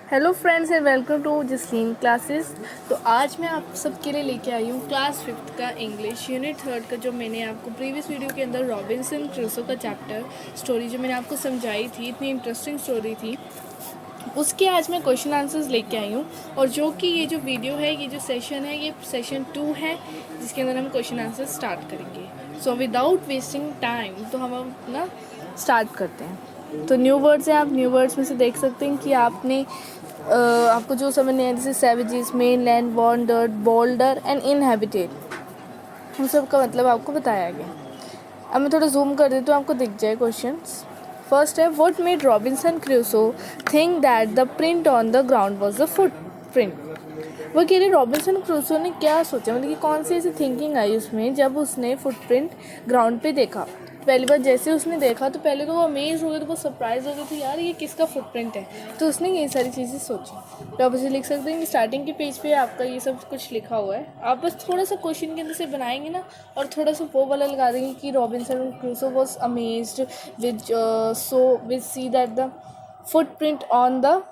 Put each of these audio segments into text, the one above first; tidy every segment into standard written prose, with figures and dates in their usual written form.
Hello friends and welcome to Jasleen classes. तो आज मैं आप सबके लिए लेके आई हूँ क्लास 5th का इंग्लिश यूनिट 3 का, जो मैंने आपको प्रीवियस वीडियो के अंदर रॉबिन्सन क्रूसो का चैप्टर स्टोरी जो मैंने आपको समझाई थी, इतनी इंटरेस्टिंग स्टोरी थी, उसके आज मैं क्वेश्चन आंसर्स लेके आई हूँ। और जो कि ये जो वीडियो है, ये जो सेशन है, ये सेशन 2 है, जिसके अंदर हम क्वेश्चन आंसर स्टार्ट करेंगे। सो विदाउट वेस्टिंग टाइम तो हम अपना स्टार्ट करते हैं। तो न्यू वर्ड्स हैं, आप न्यू वर्ड्स में से देख सकते हैं कि आपको जो समझने हैं, जैसे savages, main land, wandered, boulder and inhabited, उन सब का मतलब आपको बताया गया। अब मैं थोड़ा जूम कर देती हूँ, आपको दिख जाए क्वेश्चंस। फर्स्ट है, what made Robinson Crusoe think that the print on the ground was the foot print. वो कह रहे रॉबिन्सन क्रूसो ने क्या सोचा, मतलब कि कौन सी ऐसी थिंकिंग आई उसमें जब उसने फुटप्रिंट ग्राउंड पे देखा। पहली बार जैसे उसने देखा तो पहले तो वो अमेज हो गए, तो वो सरप्राइज हो गए थे, यार ये किसका फुटप्रिंट है। तो उसने ये सारी चीज़ें सोची। तो आप इसे लिख सकते हैं कि स्टार्टिंग के पेज पे आपका ये सब कुछ लिखा हुआ है। आप बस थोड़ा सा क्वेश्चन के अंदर से बनाएंगे ना, और थोड़ा सा वो वाला लगा देंगे कि Robinson Crusoe was amazed with see that the footprint on the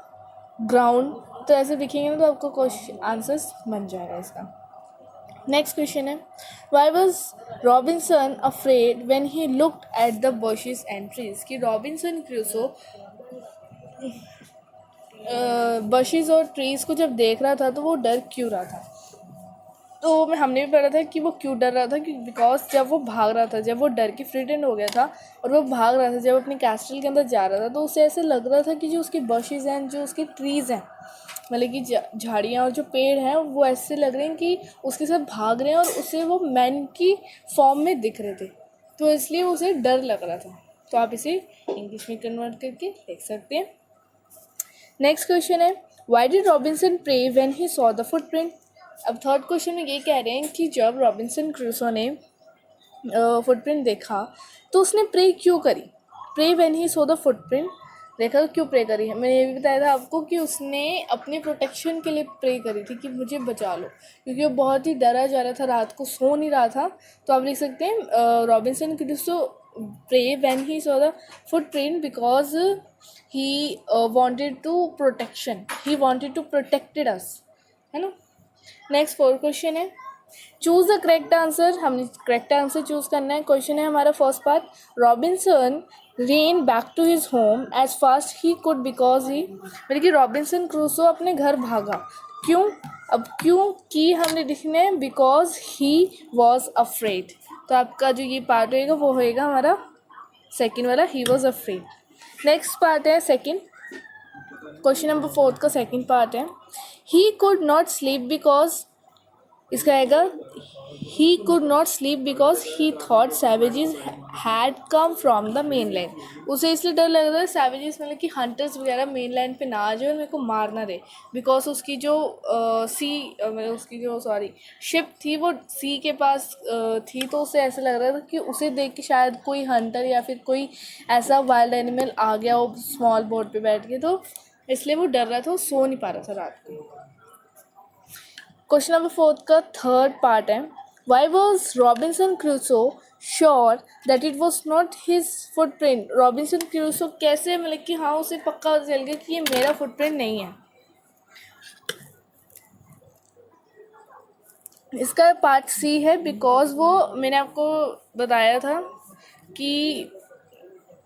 ground. तो ऐसे लिखेंगे ना तो आपको क्वेश्चन आंसर्स बन जाएगा इसका। नेक्स्ट क्वेश्चन है, why was Robinson afraid when he looked at the bushes and trees. कि रॉबिन्सन क्रूसो bushes और ट्रीज को जब देख रहा था तो वो डर क्यों रहा था। तो हमने भी पढ़ा था कि वो क्यों डर रहा था, कि बिकॉज जब वो भाग रहा था, जब वो डर के फ्रीटेंड हो गया था और वो भाग रहा था, जब अपने कैस्टल के अंदर जा रहा था, तो उसे ऐसे लग रहा था कि जो उसके bushes हैं, जो उसके ट्रीज़ हैं, मतलब कि झाड़ियाँ और जो पेड़ हैं, वो ऐसे लग रहे हैं कि उसके साथ भाग रहे हैं और उसे वो मैन की फॉर्म में दिख रहे थे, तो इसलिए उसे डर लग रहा था। तो आप इसे इंग्लिश में कन्वर्ट करके लिख सकते हैं। नेक्स्ट क्वेश्चन है, why did Robinson pray when he saw the footprint. अब थर्ड क्वेश्चन में ये कह रहे हैं कि जब रॉबिन्सन क्रूसो ने फुटप्रिंट देखा तो उसने प्रे क्यों करी। Pray when he saw the footprint, देखा क्यों प्रे करी है। मैंने ये भी बताया था आपको कि उसने अपने प्रोटेक्शन के लिए प्रे करी थी कि मुझे बचा लो, क्योंकि वो बहुत ही डरा जा रहा था, रात को सो नहीं रहा था। तो आप लिख सकते हैं Robinson Crusoe pray when he saw the footprint because he wanted to protection, he wanted to protected us, है ना। नेक्स्ट फोर्थ क्वेश्चन है, चूज द करेक्ट आंसर। हमने करेक्ट आंसर चूज करना है। क्वेश्चन है हमारा first part, Robinson ran back to his home as fast he could because he, मतलब कि रॉबिन्सन क्रूसो अपने घर भागा, क्यों। अब क्यों की हमने लिखना है, बिकॉज ही वॉज अफ्रेड। तो आपका जो ये पार्ट होएगा वो होएगा हमारा सेकेंड वाला, he was afraid. Next part है सेकेंड, क्वेश्चन नंबर 4 का सेकेंड पार्ट है, he could not sleep because, इसका आएगा he could not sleep because he thought savages had come from the main land. उसे इसलिए डर लग रहा है सैवेजेस, मतलब कि हंटर्स वगैरह मेन लैंड पे ना आ जाए और मेरे को मार ना दे, बिकॉज उसकी जो मतलब उसकी जो शिप थी वो सी के पास थी। तो उसे ऐसा लग रहा था कि उसे देख के शायद कोई हंटर या फिर कोई ऐसा वाइल्ड एनिमल आ गया हो स्मॉल बोट पे बैठ के, तो इसलिए वो डर रहा था, वो सो नहीं पा रहा था रात को। क्वेश्चन नंबर 4 का थर्ड पार्ट है, why was Robinson Crusoe sure that it was not his footprint. Robinson Crusoe कैसे, मतलब कि हाँ उसे पक्का चल गया कि ये मेरा फुटप्रिंट नहीं है। इसका पार्ट सी है, बिकॉज वो मैंने आपको बताया था कि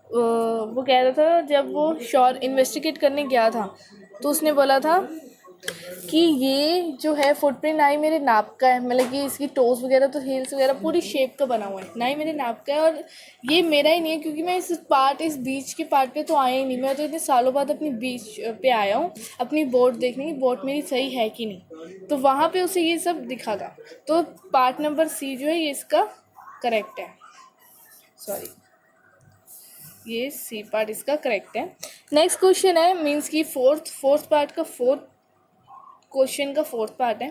वो कह रहा था जब वो श्योर इन्वेस्टिगेट करने गया था तो उसने बोला था कि ये जो है फुटप्रिंट ना ही मेरे नाप का है, मतलब कि इसकी टोस वगैरह तो हील्स वगैरह पूरी शेप का बना हुआ है, ना ही मेरे नाप का है, और ये मेरा ही नहीं है, क्योंकि मैं इस बीच के पार्ट पे तो आया ही नहीं। मैं तो इतने सालों बाद अपनी बीच पे आया हूँ अपनी बोट देखने की, बोट मेरी सही है कि नहीं, तो वहाँ पे उसे ये सब दिखा था। तो पार्ट नंबर सी जो है ये इसका करेक्ट है, सॉरी ये सी पार्ट इसका करेक्ट है। नेक्स्ट क्वेश्चन है, मीन्स की फोर्थ पार्ट का फोर्थ क्वेश्चन का फोर्थ पार्ट है,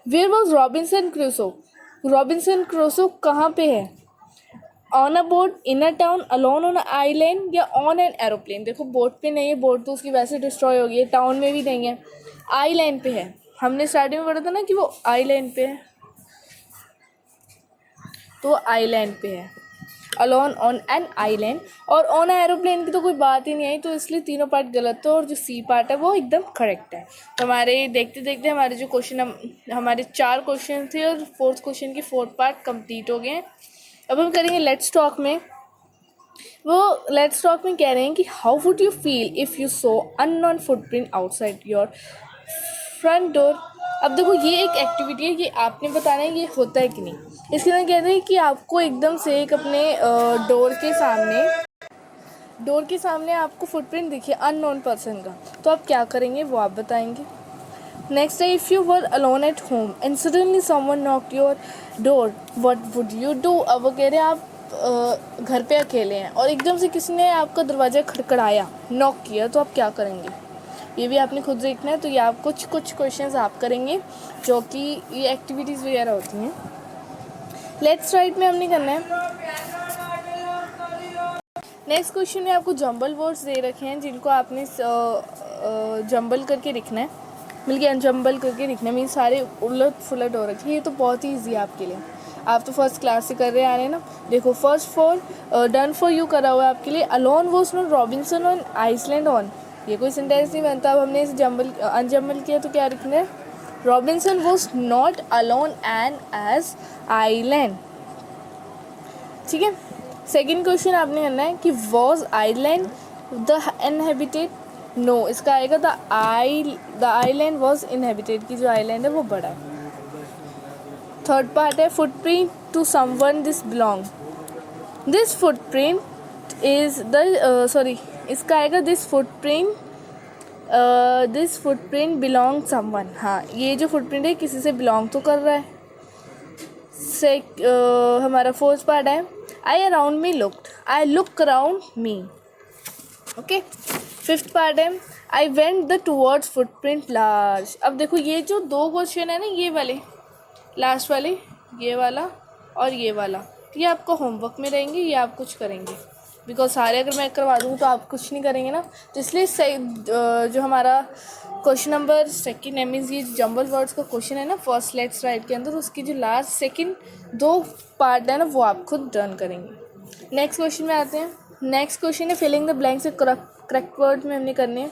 where was Robinson Crusoe. Robinson Crusoe कहाँ पे है, on a boat, in a town, alone on a island, या ऑन एन एरोप्लेन। देखो बोट पे नहीं है, बोट तो उसकी वैसे डिस्ट्रॉय हो गई है, टाउन में भी नहीं है, आइलैंड पे है। हमने स्टार्टिंग में पढ़ा था ना कि वो आइलैंड पे है, तो आइलैंड पे है। अलोन ऑन एन आइलैंड, और ऑन एरोप्लेन की तो कोई बात ही नहीं आई, तो इसलिए तीनों पार्ट गलत है और जो सी पार्ट है वो एकदम करेक्ट है। तो हमारे देखते देखते हमारे जो क्वेश्चन हमारे 4 क्वेश्चन थे और 4th क्वेश्चन के 4 पार्ट कंप्लीट हो गए हैं। अब हम करेंगे लेट्स टॉक में। वो लेट्स टॉक में कह रहे हैं कि how would you feel if you so unknown footprint outside your front door. अब देखो ये एक एक्टिविटी है कि आपने बताना है ये होता है कि नहीं। इसके अंदर कहते हैं कि आपको एकदम से एक अपने डोर के सामने आपको फुटप्रिंट दिखे अननोन पर्सन का, तो आप क्या करेंगे वो आप बताएंगे। नेक्स्ट है if you were alone at home and suddenly someone knocked your door what would you do. अब वो कह रहे हैं आप घर पे अकेले हैं और एकदम से किसी ने आपका दरवाज़ा खड़खड़ाया, नॉक किया, तो आप क्या करेंगे, ये भी आपने खुद देखना है। तो ये आप कुछ क्वेश्चंस आप करेंगे जो कि ये एक्टिविटीज़ वगैरह होती हैं। लेट्स राइट में हमने करना है। नेक्स्ट क्वेश्चन में आपको जंबल वर्ड्स दे रखे हैं जिनको आपने जंबल करके लिखना है, बल्कि अनजंबल करके लिखना है, मीन सारे उलट फुलट हो रखे हैं। ये तो बहुत ही ईजी है आपके लिए, आप तो फर्स्ट क्लास से कर रहे आ रहे हैं ना। देखो first four done for you करा हुआ है आपके लिए। Alone was not Robinson on island on, ये कोई सेंटेंस नहीं बनता। अब हमने इसे अनजंबल किया तो क्या लिखना है, Robinson was not alone and as island. ठीक है। सेकेंड क्वेश्चन आपने करना है कि was island the inhabited. No, इसका आएगा द आइलैंड वॉज इनहेबिटेड, की जो आइलैंड है वो बड़ा है। थर्ड पार्ट है footprint to someone this belong. This footprint is the इसका आएगा दिस फुटप्रिंट बिलोंग समवन। हाँ, ये जो फुटप्रिंट है किसी से बिलोंग तो कर रहा है। हमारा फोर्थ पार्ट है I look around me. Okay. Fifth part है I went the towards footprint large. अब देखो ये जो 2 क्वेश्चन है ना, ये वाले लास्ट वाले, ये वाला और ये वाला, ये आपका होमवर्क में रहेंगे, ये आप कुछ करेंगे, बिकॉज सारे अगर मैं करवा दूँ तो आप कुछ नहीं करेंगे ना। तो इसलिए जो हमारा क्वेश्चन नंबर सेकंड है, मीन्स ये जंबल वर्ड्स का क्वेश्चन है ना फर्स्ट लेट्स राइट के अंदर, उसकी जो लास्ट सेकंड 2 पार्ट है ना वो आप खुद डन करेंगे। नेक्स्ट क्वेश्चन में आते हैं। नेक्स्ट क्वेश्चन है filling the blanks correct word में हमने करने हैं।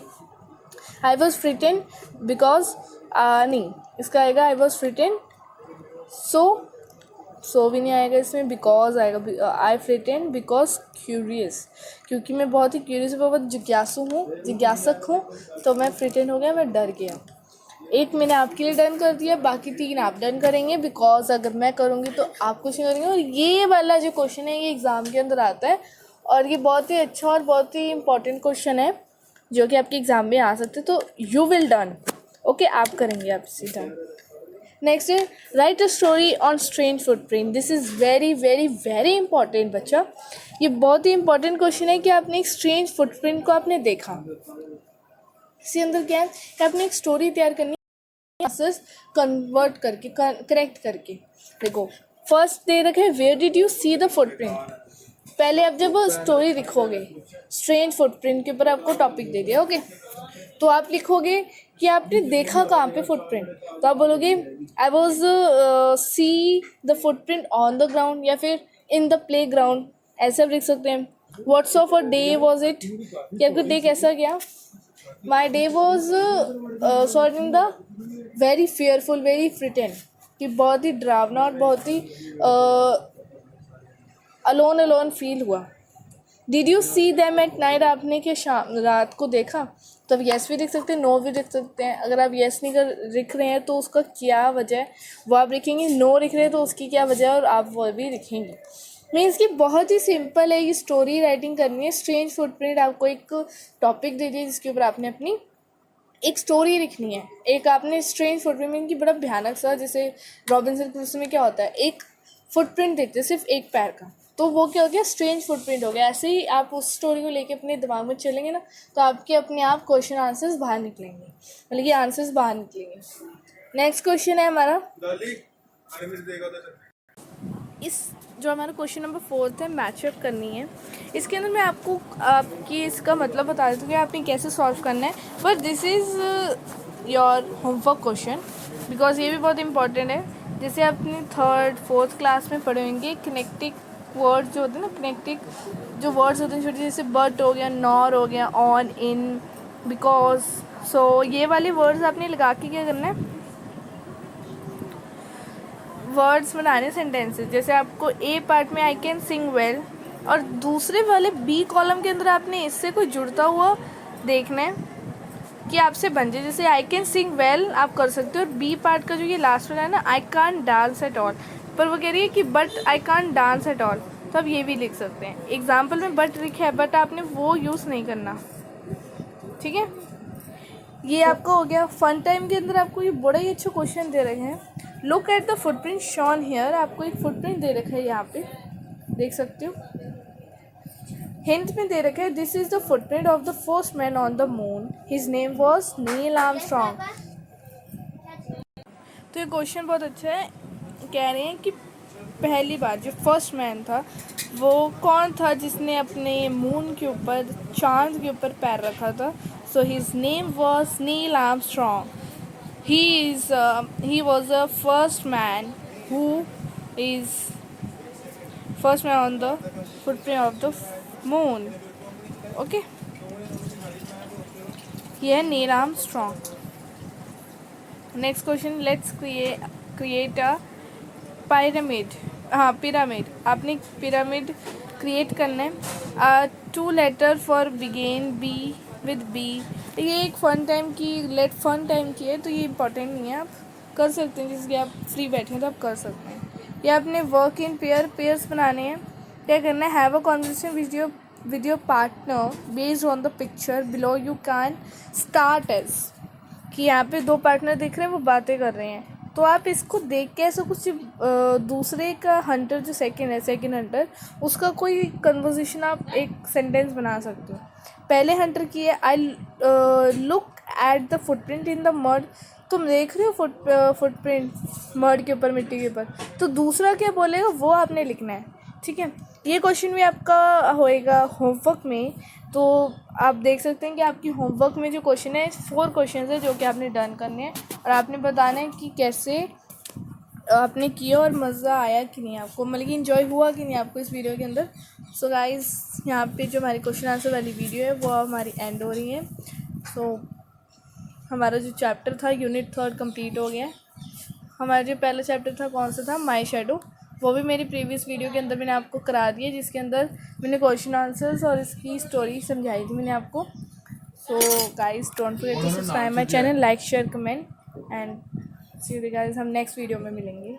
आई वॉज फ्रिटेन बिकॉज नहीं, इसका आएगा आई वॉज फ्रिटेन सो भी नहीं आएगा इसमें, बिकॉज आएगा। आई फ्रिटेन बिकॉज क्यूरियस, क्योंकि मैं बहुत ही क्यूरियस बहुत जिज्ञासक हूँ, तो मैं फ्रिटेन हो गया, मैं डर गया। 1 मैंने आपके लिए डन कर दिया, बाकी 3 आप डन करेंगे, बिकॉज अगर मैं करूँगी तो आप कुछ नहीं करेंगे। और ये वाला जो क्वेश्चन है ये एग्ज़ाम के अंदर आता है और ये बहुत ही अच्छा और बहुत ही इंपॉर्टेंट क्वेश्चन है जो कि आपके एग्ज़ाम में आ सकते, तो यू विल डन। ओके, आप करेंगे, आप सीधा। नेक्स्ट है right a story on strange footprint. This is very very very important बच्चा, ये बहुत ही इंपॉर्टेंट क्वेश्चन है कि आपने एक स्ट्रेंज फुटप्रिंट को आपने देखा। इसके अंदर क्या है कि आपने एक स्टोरी तैयार करनी है, कन्वर्ट करके करेक्ट करके। देखो फर्स्ट दे रखे where did you see the footprint. पहले आप जब स्टोरी लिखोगे स्ट्रेंज फुटप्रिंट के ऊपर आपको टॉपिक दे दिया, ओके, तो आप लिखोगे कि आपने देखा कहाँ पे फुटप्रिंट, तो आप बोलोगे I was C the footprint on the ground या फिर इन द प्ले ग्राउंड, ऐसे आप लिख सकते हैं। What's of a day was it, कि आपका डे कैसा गया। My day was sorting the very fearful very frighten, कि बहुत ही डरावना और बहुत ही अलोन फील हुआ। Did you see them at night, आपने क्या रात को देखा, तो आप येस भी लिख सकते हैं, नो भी लिख सकते हैं। अगर आप येस नहीं लिख रहे हैं तो उसका क्या वजह है वो आप लिखेंगे, नो लिख रहे हैं तो उसकी क्या वजह है और आप वो भी लिखेंगे। मीन्स कि बहुत ही सिंपल है, ये स्टोरी राइटिंग करनी है। स्ट्रेंज फुटप्रिंट आपको एक टॉपिक दे दिया जिसके ऊपर आपने अपनी एक स्टोरी लिखनी है। एक आपने स्ट्रेंज फुटप्रिंट मीन की बड़ा भयानक सा, जैसे रॉबिन्सन क्रूसो में क्या होता है एक फुटप्रिंट देखते हैं सिर्फ एक पैर का, तो वो क्या हो गया स्ट्रेंज फुटप्रिंट हो गया। ऐसे ही आप उस स्टोरी को लेके अपने दिमाग में चलेंगे ना तो आपके अपने आप क्वेश्चन आंसर्स बाहर निकलेंगे, मतलब ये आंसर्स बाहर निकलेंगे। नेक्स्ट क्वेश्चन है हमारा, इस जो हमारा क्वेश्चन नंबर 4 है मैचअप करनी है। इसके अंदर मैं आपको आपकी इसका मतलब बता देती हूँ कि आपने कैसे सॉल्व करना है, but this is your homework question because ये भी बहुत इंपॉर्टेंट है। जैसे आपने 3rd 4th क्लास में पढ़े होंगे वर्ड्स जो होते हैं ना, कनेक्टिंग जो वर्ड्स होते हैं छोटे, जैसे बट हो गया, नॉर हो गया, ऑन, इन, बिकॉज। सो ये वाले वर्ड्स आपने लगा के क्या करना है, वर्ड्स बनाने सेंटेंसेस। जैसे आपको ए पार्ट में आई कैन सिंग वेल, और दूसरे वाले बी कॉलम के अंदर आपने इससे कोई जुड़ता हुआ देखना है कि आपसे बन जाए। जैसे आई कैन सिंग वेल आप कर सकते हो, और बी पार्ट का जो ये लास्ट वाला है ना, I can't dance at all, पर वो कह रही है कि but I can't dance at all, तो आप ये भी लिख सकते हैं। एग्जाम्पल में बट लिखा है, बट आपने वो यूज़ नहीं करना, ठीक है। ये आपका हो गया। फन टाइम के अंदर आपको ये बड़ा ही अच्छा क्वेश्चन दे रखे हैं, look at the footprint shown here. आपको एक फुटप्रिंट दे रखा है, यहाँ पे देख सकते हो। हिंट में दे रखा है, this is the footprint of the first man on the moon, his name was Neil Armstrong. तो ये क्वेश्चन बहुत अच्छा है। कह रहे हैं कि पहली बार जो फर्स्ट मैन था वो कौन था जिसने अपने मून के ऊपर, चांद के ऊपर पैर रखा था। So his name was Neil Armstrong. he was the first man who is first man on the footprint of the moon. Okay, here Neil Armstrong. Next question, let's create a pyramid. हाँ, pyramid. आपने pyramid create करना है। 2 letter for begin, B with B. ये एक fun time की fun time की है, तो ये इंपॉर्टेंट नहीं है, आप कर सकते हैं, जिसके आप फ्री बैठे हैं तो आप कर सकते हैं। या आपने वर्क इन पेयर्स बनाने हैं। क्या करना है, have a conversation with your partner based on the picture below. You can start as कि यहाँ पे 2 पार्टनर दिख रहे हैं, वो बातें कर रहे हैं, तो आप इसको देख के ऐसा कुछ दूसरे का हंटर जो सेकंड हंटर, उसका कोई कन्वर्सेशन आप एक सेंटेंस बना सकते हो। पहले हंटर की है, I look at the footprint in the mud. तुम देख रहे हो फुटप्रिंट मड के ऊपर, मिट्टी के ऊपर, तो दूसरा क्या बोलेगा वो आपने लिखना है, ठीक है। ये क्वेश्चन भी आपका होएगा होमवर्क में, तो आप देख सकते हैं कि आपकी होमवर्क में जो क्वेश्चन है 4 क्वेश्चन है जो कि आपने डन करने हैं, और आपने बताना है कि कैसे आपने किया और मज़ा आया कि नहीं आपको, मतलब कि इन्जॉय हुआ कि नहीं आपको इस वीडियो के अंदर। सो गाइस, यहाँ पे जो हमारी क्वेश्चन आंसर वाली वीडियो है वो हमारी एंड हो रही है। सो हमारा जो चैप्टर था यूनिट 3 कंप्लीट हो गया है। हमारा जो पहला चैप्टर था कौन सा था, माई शैडो, वो भी मेरी प्रीवियस वीडियो के अंदर मैंने आपको करा दिया, जिसके अंदर मैंने क्वेश्चन आंसर्स और इसकी स्टोरी समझाई थी मैंने आपको। So guys, don't forget to subscribe my channel, like share comment and see you guys, हम नेक्स्ट वीडियो में मिलेंगे।